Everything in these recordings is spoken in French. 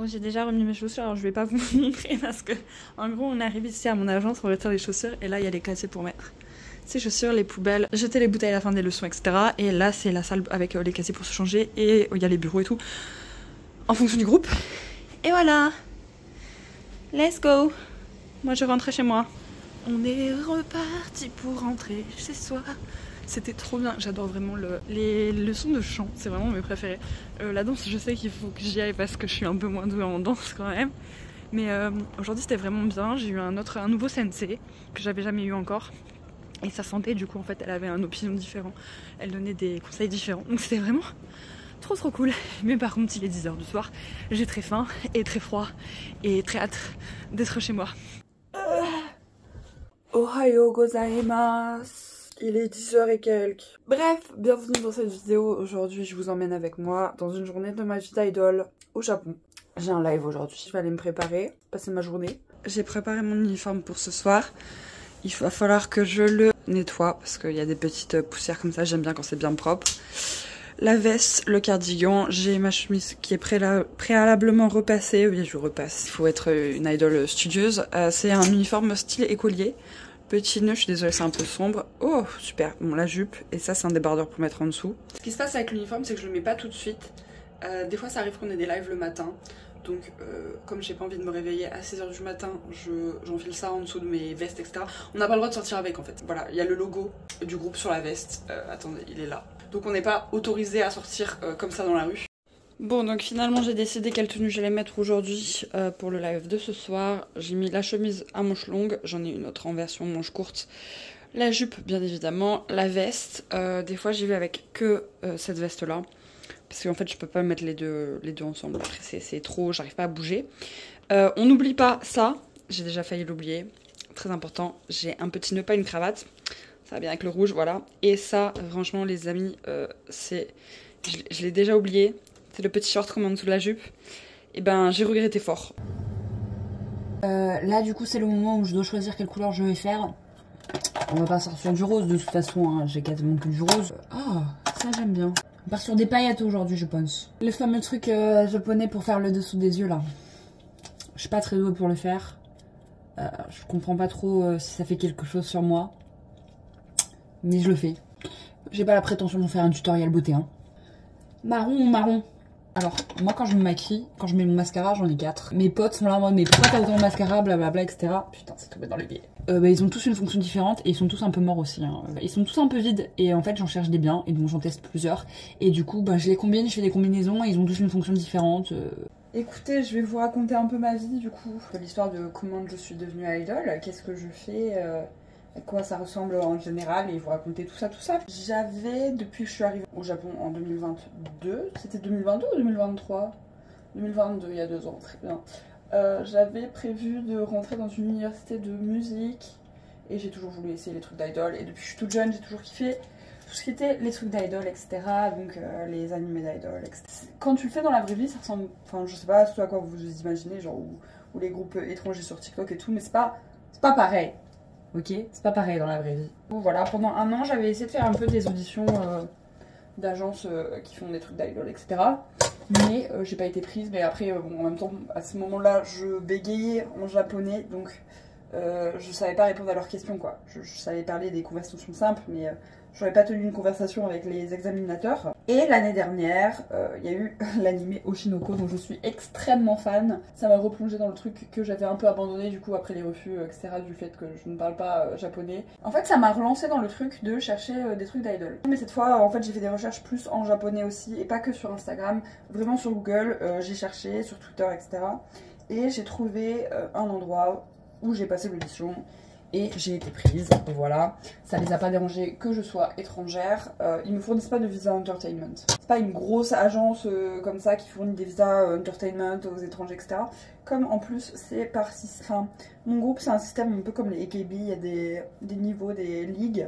j'ai déjà remis mes chaussures, alors je vais pas vous montrer parce que en gros on arrive ici à mon agence, on retire les chaussures et là il y a les casiers pour mettre ses chaussures, les poubelles, jeter les bouteilles à la fin des leçons, etc. Et là c'est la salle avec les casiers pour se changer et il y a les bureaux et tout en fonction du groupe. Et voilà, let's go. Moi je rentrais chez moi. On est reparti pour rentrer chez soi. C'était trop bien, j'adore vraiment les leçons de chant, c'est vraiment mes préférés. La danse, je sais qu'il faut que j'y aille parce que je suis un peu moins douée en danse quand même. Mais aujourd'hui c'était vraiment bien, j'ai eu un nouveau sensei que j'avais jamais eu encore. Et sa santé, du coup en fait elle avait une opinion différente, elle donnait des conseils différents. Donc c'était vraiment trop cool. Mais par contre il est 10h du soir, j'ai très faim et très froid et très hâte d'être chez moi. Ohayo gozaimasu. Il est 10h et quelques. Bref, bienvenue dans cette vidéo. Aujourd'hui, je vous emmène avec moi dans une journée de ma vie d'idole au Japon. J'ai un live aujourd'hui. Je vais aller me préparer, passer ma journée. J'ai préparé mon uniforme pour ce soir. Il va falloir que je le nettoie parce qu'il y a des petites poussières comme ça. J'aime bien quand c'est bien propre. La veste, le cardigan, j'ai ma chemise qui est préalablement repassée. Oui, je repasse. Il faut être une idole studieuse. C'est un uniforme style écolier. Petit nœud, je suis désolée, c'est un peu sombre. Oh, super. Bon, la jupe. Et ça, c'est un débardeur pour mettre en dessous. Ce qui se passe avec l'uniforme, c'est que je le mets pas tout de suite. Des fois, ça arrive qu'on ait des lives le matin. Donc, comme j'ai pas envie de me réveiller à 6h du matin, j'enfile ça en dessous de mes vestes, etc. On n'a pas le droit de sortir avec, en fait. Voilà, il y a le logo du groupe sur la veste. Attendez, il est là. Donc, on n'est pas autorisé à sortir comme ça dans la rue. Bon, donc finalement j'ai décidé quelle tenue j'allais mettre aujourd'hui pour le live de ce soir. J'ai mis la chemise à manches longues, j'en ai une autre en version manches courtes. La jupe bien évidemment, la veste. Des fois j'y vais avec que cette veste là. Parce qu'en fait je peux pas mettre les deux ensemble, après c'est trop, j'arrive pas à bouger. On n'oublie pas ça, j'ai déjà failli l'oublier. Très important, j'ai un petit nœud, pas une cravate. Ça va bien avec le rouge, voilà. Et ça, franchement les amis, je l'ai déjà oublié. C'est le petit short qu'on met en dessous de la jupe. Et ben j'ai regretté fort. Là du coup c'est le moment où je dois choisir quelle couleur je vais faire. On va pas sortir sur du rose de toute façon, hein. J'ai quasiment que du rose. Ah, ça j'aime bien. On part sur des paillettes aujourd'hui je pense. Le fameux truc japonais pour faire le dessous des yeux là. Je suis pas très douée pour le faire. Je comprends pas trop si ça fait quelque chose sur moi. Mais je le fais. J'ai pas la prétention de faire un tutoriel beauté, hein. Marron ou marron? Alors, moi quand je me maquille, quand je mets mon mascara, j'en ai 4. Mes potes sont là en mode, mais pourquoi t'as autant de mascara, blablabla, etc. Putain, c'est tombé dans les pieds. Ils ont tous une fonction différente et ils sont tous un peu morts aussi, hein. Ils sont tous un peu vides et en fait j'en cherche des biens et donc j'en teste plusieurs. Et du coup, je les combine, je fais des combinaisons et ils ont tous une fonction différente. Écoutez, je vais vous raconter un peu ma vie du coup. L'histoire de comment je suis devenue idole, qu'est-ce que je fais, à quoi ça ressemble en général et vous raconter tout ça. J'avais, depuis que je suis arrivée au Japon en 2022, c'était 2022 ou 2023 2022, il y a 2 ans, très bien. J'avais prévu de rentrer dans une université de musique et j'ai toujours voulu essayer les trucs d'idol et depuis que je suis toute jeune, j'ai toujours kiffé tout ce qui était les trucs d'idol, etc. Donc les animés d'idol, etc. Quand tu le fais dans la vraie vie, ça ressemble, enfin je sais pas ce à quoi vous vous imaginez, genre ou les groupes étrangers sur TikTok et tout, mais c'est pas pareil. Ok, c'est pas pareil dans la vraie vie. Donc voilà, pendant 1 an, j'avais essayé de faire un peu des auditions d'agences qui font des trucs d'idol, etc. Mais j'ai pas été prise. Mais après, bon, en même temps, à ce moment-là, je bégayais en japonais, donc je savais pas répondre à leurs questions, quoi. Je savais parler des conversations simples, mais j'aurais pas tenu une conversation avec les examinateurs. Et l'année dernière, il y a eu l'anime Oshinoko, dont je suis extrêmement fan. Ça m'a replongé dans le truc que j'avais un peu abandonné du coup après les refus, etc. du fait que je ne parle pas japonais. En fait, ça m'a relancé dans le truc de chercher des trucs d'idol. Mais cette fois, en fait, j'ai fait des recherches plus en japonais aussi, et pas que sur Instagram. Vraiment sur Google, j'ai cherché, sur Twitter, etc. Et j'ai trouvé un endroit où j'ai passé l'audition. Et j'ai été prise, voilà. Ça les a pas dérangés que je sois étrangère. Ils me fournissent pas de visa entertainment. C'est pas une grosse agence comme ça qui fournit des visas entertainment aux étrangers, etc. Comme en plus c'est par... Enfin, mon groupe c'est un système un peu comme les AKB, il y a des niveaux, des ligues.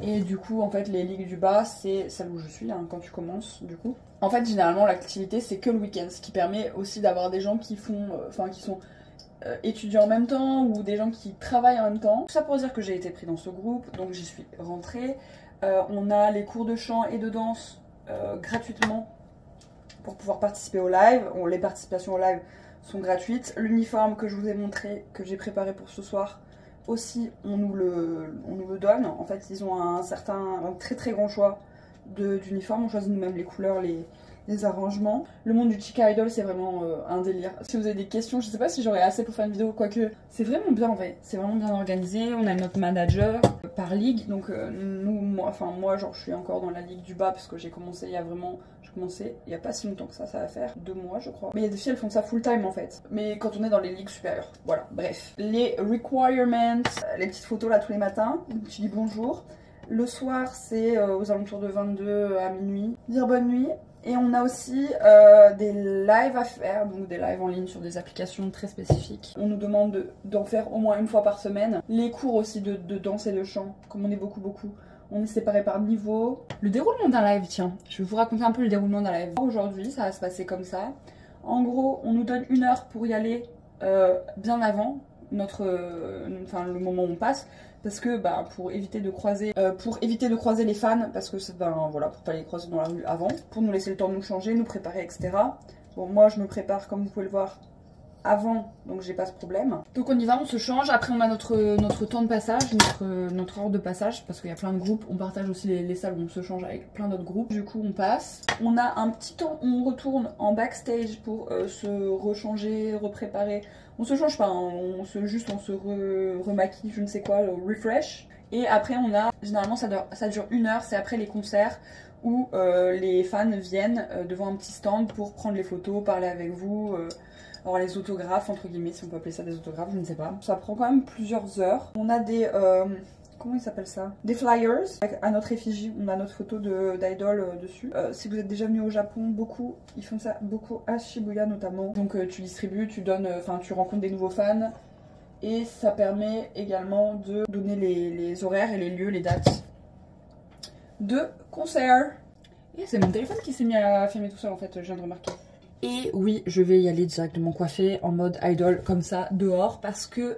Et du coup, en fait, les ligues du bas, c'est celle où je suis, hein, quand tu commences, du coup. En fait, généralement, l'activité, c'est que le week-end, ce qui permet aussi d'avoir des gens qui font... Enfin, qui sont... étudiants en même temps ou des gens qui travaillent en même temps. Tout ça pour dire que j'ai été pris dans ce groupe, donc j'y suis rentrée. On a les cours de chant et de danse gratuitement pour pouvoir participer au live. Les participations au live sont gratuites. L'uniforme que je vous ai montré, que j'ai préparé pour ce soir, aussi on nous le donne. En fait ils ont un très très grand choix d'uniformes. On choisit nous-mêmes les couleurs, les arrangements. Le monde du Chica Idol c'est vraiment un délire. Si vous avez des questions, je sais pas si j'aurai assez pour faire une vidéo, quoique c'est vraiment bien en vrai, c'est vraiment bien organisé. On a notre manager par ligue, donc moi genre je suis encore dans la ligue du bas parce que j'ai commencé il y a pas si longtemps que ça va faire 2 mois je crois. Mais il y a des filles elles font ça full time en fait, mais quand on est dans les ligues supérieures, voilà. Bref, les requirements, les petites photos là tous les matins, tu dis bonjour. Le soir c'est aux alentours de 22 à minuit, dire bonne nuit. Et on a aussi des lives à faire, donc des lives en ligne sur des applications très spécifiques. On nous demande d'en faire au moins une fois par semaine. Les cours aussi de danse et de chant, comme on est beaucoup, on est séparés par niveau. Le déroulement d'un live, tiens, je vais vous raconter un peu le déroulement d'un live. Aujourd'hui, ça va se passer comme ça. En gros, on nous donne 1 heure pour y aller bien avant le moment où on passe. Parce que pour éviter de croiser les fans, parce que voilà, pour pas les croiser dans la rue avant, pour nous laisser le temps de nous changer, nous préparer, etc. Bon, moi je me prépare comme vous pouvez le voir avant, donc j'ai pas ce problème. Donc on y va, on se change, après on a notre temps de passage, notre heure de passage, parce qu'il y a plein de groupes, on partage aussi les salles où on se change avec plein d'autres groupes. Du coup on passe, on a un petit temps, on retourne en backstage pour se rechanger, repréparer. On se change pas, hein, on se remaquille, je ne sais quoi, refresh. Et après on a, généralement ça dure 1 heure, c'est après les concerts où les fans viennent devant un petit stand pour prendre les photos, parler avec vous, alors les autographes entre guillemets, si on peut appeler ça des autographes, je ne sais pas. Ça prend quand même plusieurs heures. On a des... comment ils s'appellent ça? Des flyers à notre effigie, on a notre photo d'idol dessus. Si vous êtes déjà venu au Japon, ils font ça beaucoup à Shibuya notamment. Donc tu distribues, tu donnes, tu rencontres des nouveaux fans. Et ça permet également de donner les horaires et les lieux, les dates de concert. Et c'est mon téléphone qui s'est mis à filmer tout seul en fait, je viens de remarquer. Et oui, je vais y aller directement coiffée en mode idol comme ça dehors parce que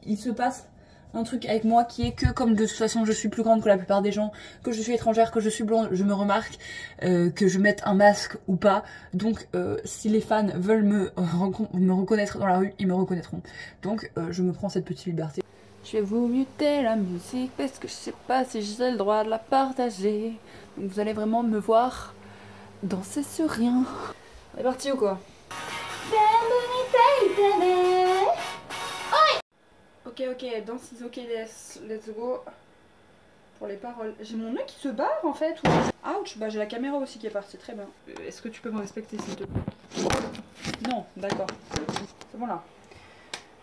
il se passe un truc avec moi qui est que comme de toute façon je suis plus grande que la plupart des gens, que je suis étrangère, que je suis blonde, je me remarque que je mette un masque ou pas. Donc si les fans veulent me reconnaître dans la rue, ils me reconnaîtront. Donc je me prends cette petite liberté. Je vais vous muter la musique parce que je sais pas si j'ai le droit de la partager. Donc vous allez vraiment me voir danser sur rien. On est parti ou quoi? Ok, danse is ok, let's go. Pour les paroles. J'ai mon nœud qui se barre en fait. Ouch, j'ai la caméra aussi qui est partie, très bien. Est-ce que tu peux me respecter s'il te plaît? Non, d'accord. C'est bon là.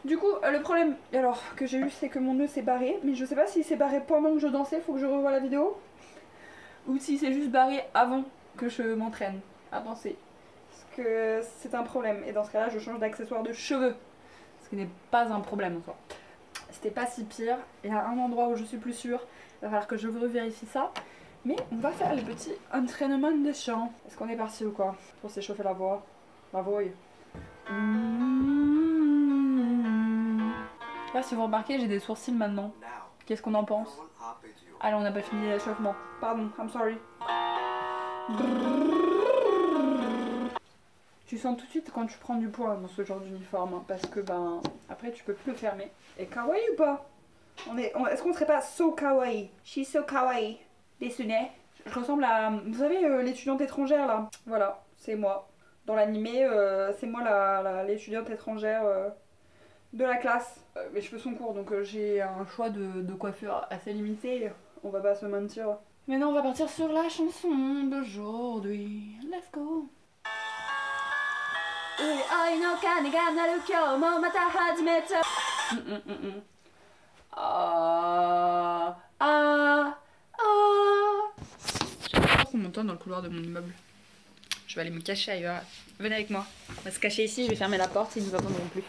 Du coup, le problème alors que j'ai eu, c'est que mon nœud s'est barré. Mais je sais pas s'il s'est barré pendant que je dansais, faut que je revoie la vidéo. Ou si c'est juste barré avant que je m'entraîne à danser. Parce que c'est un problème. Et dans ce cas-là, je change d'accessoire de cheveux. Ce qui n'est pas un problème en soi. C'était pas si pire. Il y a un endroit où je suis plus sûre. Il va falloir que je revérifie ça. Mais on va faire les petits entraînements de chant. Est-ce qu'on est parti ou quoi? Pour s'échauffer la voix. La voix. Là, si vous remarquez, j'ai des sourcils maintenant. Qu'est-ce qu'on en pense? Allez, on n'a pas fini l'échauffement. Pardon, I'm sorry. Tu sens tout de suite quand tu prends du poids dans ce genre d'uniforme, hein, parce que après tu peux plus le fermer. Et kawaii ou pas? Est-ce qu'on serait pas so kawaii? She's so kawaii. Desune. Je ressemble à, vous savez, l'étudiante étrangère là. Voilà, c'est moi. Dans l'animé, c'est moi l'étudiante étrangère de la classe. Mes cheveux sont courts, donc j'ai un choix de coiffure assez limité. On va pas se mentir. Maintenant, on va partir sur la chanson d'aujourd'hui. Let's go. Je pense qu'on m'entend dans le couloir de mon immeuble. Je vais aller me cacher ailleurs. Venez avec moi. On va se cacher ici, je vais fermer la porte, ils nous entendront plus.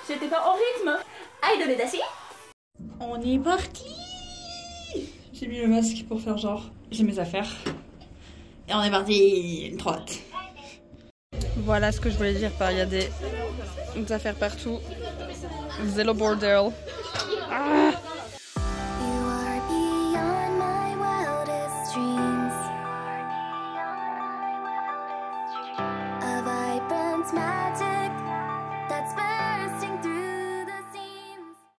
J'étais pas en rythme. Idol d'acier. On est parti. J'ai mis le masque pour faire genre j'ai mes affaires. Et on est parti. Trop hâte. Voilà ce que je voulais dire par il y a des affaires partout. Zéro bordel. Ah.